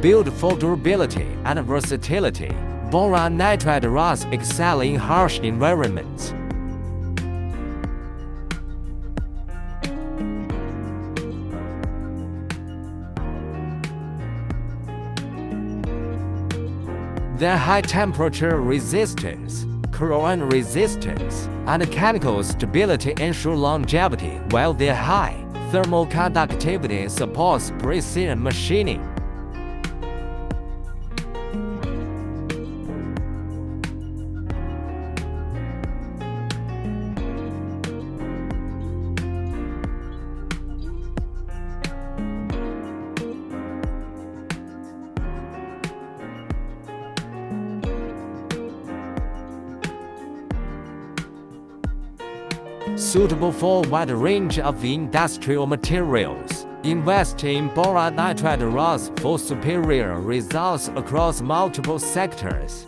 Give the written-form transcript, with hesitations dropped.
Built for durability and versatility, boron nitride rods excel in harsh environments. Their high temperature resistance, corrosion resistance, and chemical stability ensure longevity, while their high thermal conductivity supports precision machining. Suitable for a wide range of industrial materials. Invest in boron nitride rods for superior results across multiple sectors.